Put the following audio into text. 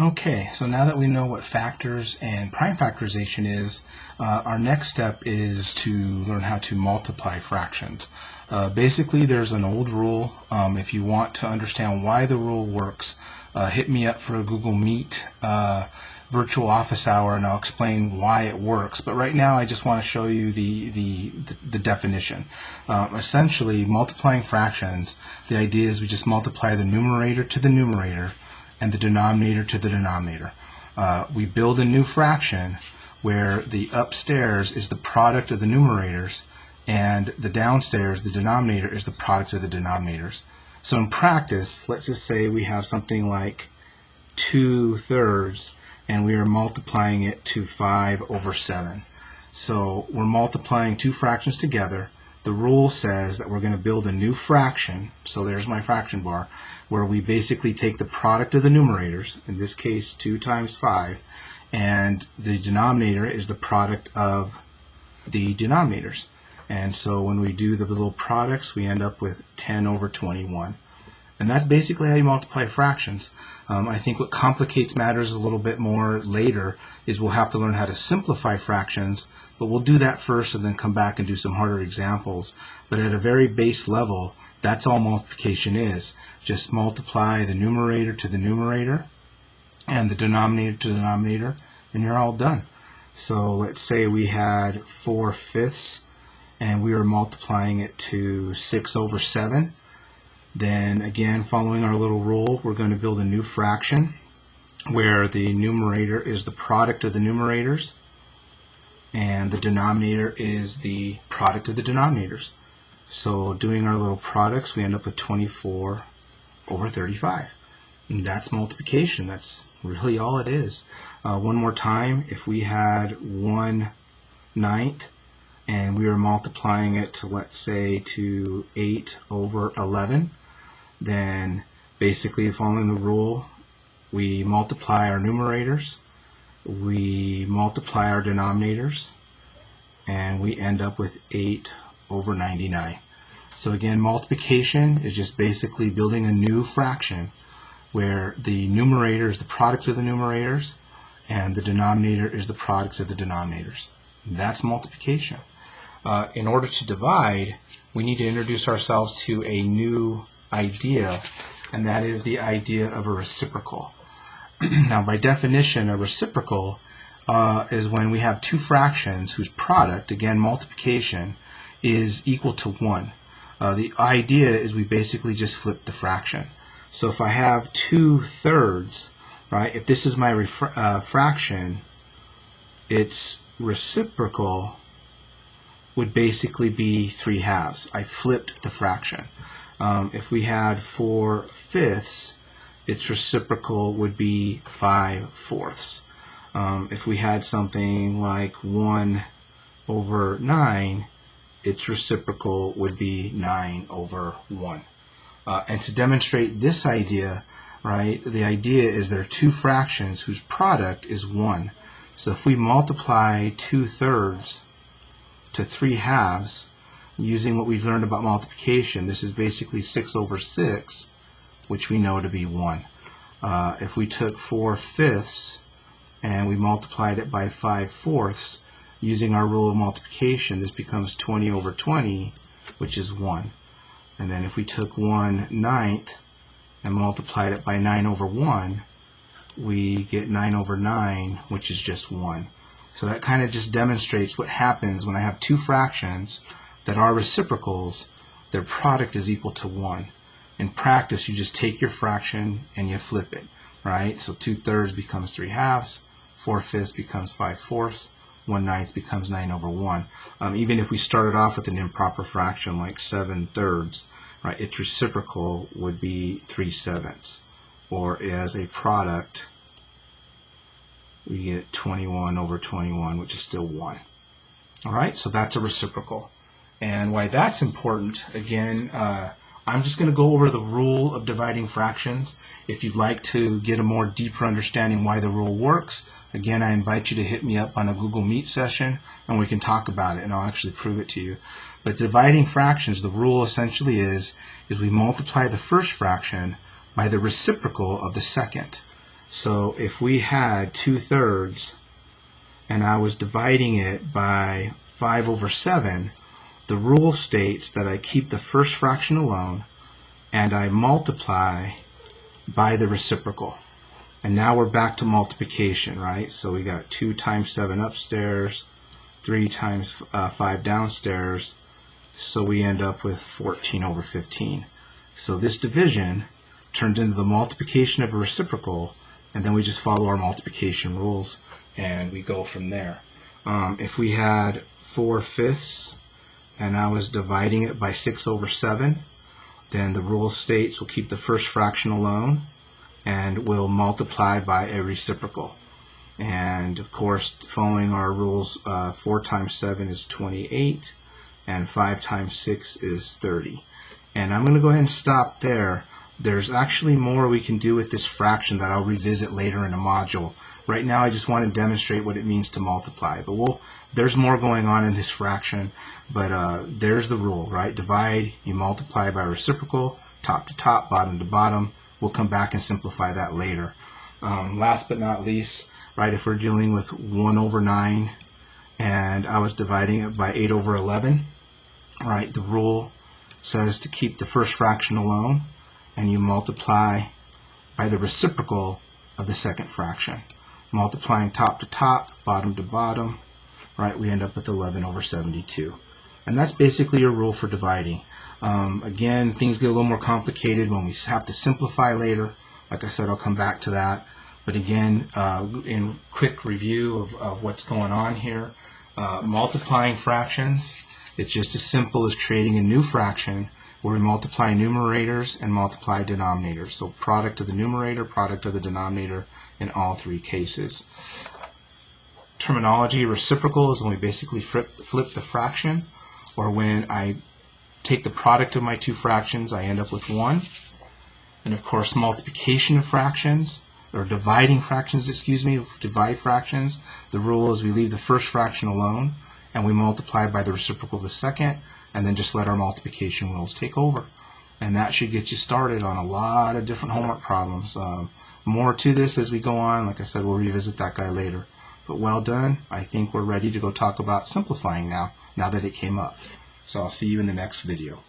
Okay, so now that we know what factors and prime factorization is, our next step is to learn how to multiply fractions. Basically, there's an old rule. If you want to understand why the rule works, hit me up for a Google Meet virtual office hour, and I'll explain why it works. But right now, I just want to show you the definition. Essentially, multiplying fractions, the idea is we just multiply the numerator to the numerator and the denominator to the denominator. We build a new fraction where the upstairs is the product of the numerators and the downstairs, the denominator, is the product of the denominators. So in practice, let's just say we have something like 2/3 and we are multiplying it to 5/7. So we're multiplying two fractions together. The rule says that we're going to build a new fraction, so there's my fraction bar, where we basically take the product of the numerators, in this case 2 times 5, and the denominator is the product of the denominators. And so when we do the little products, we end up with 10/21. And that's basically how you multiply fractions. I think what complicates matters a little bit more later is we'll have to learn how to simplify fractions, but we'll do that first and then come back and do some harder examples. But at a very base level, that's all multiplication is. Just multiply the numerator to the numerator and the denominator to the denominator, and you're all done. So let's say we had 4/5 and we were multiplying it to 6/7. Then again, following our little rule, we're going to build a new fraction where the numerator is the product of the numerators and the denominator is the product of the denominators. So doing our little products, we end up with 24/35. And that's multiplication. That's really all it is. One more time, if we had 1/9 and we were multiplying it to, let's say, to 8/11, then basically following the rule, we multiply our numerators, we multiply our denominators, and we end up with 8/99. So again, multiplication is just basically building a new fraction where the numerator is the product of the numerators and the denominator is the product of the denominators. That's multiplication. In order to divide, we need to introduce ourselves to a new idea, and that is the idea of a reciprocal. Now, by definition, a reciprocal is when we have two fractions whose product, again multiplication, is equal to 1. The idea is we basically just flip the fraction. So if I have 2/3, right, if this is my fraction, its reciprocal would basically be 3/2. I flipped the fraction. If we had 4/5, its reciprocal would be 5/4. If we had something like 1/9, its reciprocal would be 9/1. And to demonstrate this idea, right, the idea is there are two fractions whose product is 1. So if we multiply 2/3 to 3/2, using what we've learned about multiplication, this is basically 6/6, which we know to be 1. If we took 4/5 and we multiplied it by 5/4, using our rule of multiplication, this becomes 20/20, which is 1. And then if we took 1/9 and multiplied it by 9/1, we get 9/9, which is just 1. So that kind of just demonstrates what happens when I have two fractions that are reciprocals. Their product is equal to 1. In practice, you just take your fraction and you flip it, right? So 2/3 becomes 3/2, 4/5 becomes 5/4, 1/9 becomes 9/1. Even if we started off with an improper fraction like 7/3, right, its reciprocal would be 3/7, or as a product, we get 21/21, which is still 1. All right, so that's a reciprocal. And why that's important, again, I'm just going to go over the rule of dividing fractions. If you'd like to get a more deeper understanding why the rule works, again, I invite you to hit me up on a Google Meet session and we can talk about it and I'll actually prove it to you. But dividing fractions, the rule essentially is we multiply the first fraction by the reciprocal of the second. So if we had 2/3 and I was dividing it by 5/7, the rule states that I keep the first fraction alone and I multiply by the reciprocal. And now we're back to multiplication, right? So we got 2 times 7 upstairs, 3 times 5 downstairs, so we end up with 14/15. So this division turns into the multiplication of a reciprocal, and then we just follow our multiplication rules and we go from there. If we had 4/5 and I was dividing it by 6/7, then the rule states we'll keep the first fraction alone and we'll multiply by a reciprocal. And of course, following our rules, 4 times 7 is 28 and 5 times 6 is 30. And I'm going to go ahead and stop there. There's actually more we can do with this fraction that I'll revisit later in a module. Right now I just want to demonstrate what it means to multiply, but there's more going on in this fraction, but there's the rule, right? Divide, you multiply by reciprocal, top to top, bottom to bottom. We'll come back and simplify that later. Last but not least, right, if we're dealing with 1/9 and I was dividing it by 8/11, right, the rule says to keep the first fraction alone and you multiply by the reciprocal of the second fraction. Multiplying top to top, bottom to bottom, right, we end up with 11/72. And that's basically your rule for dividing. Again, things get a little more complicated when we have to simplify later. Like I said, I'll come back to that. But again, in quick review of what's going on here, multiplying fractions, it's just as simple as creating a new fraction where we multiply numerators and multiply denominators. So product of the numerator, product of the denominator in all three cases. Terminology, reciprocal is when we basically flip the fraction, or when I take the product of my two fractions, I end up with 1. And of course, multiplication of fractions, or dividing fractions, divide fractions, the rule is we leave the first fraction alone and we multiply by the reciprocal of the second, and then just let our multiplication rules take over. And that should get you started on a lot of different homework problems. More to this as we go on. Like I said, we'll revisit that guy later. But well done. I think we're ready to go talk about simplifying now that it came up. So I'll see you in the next video.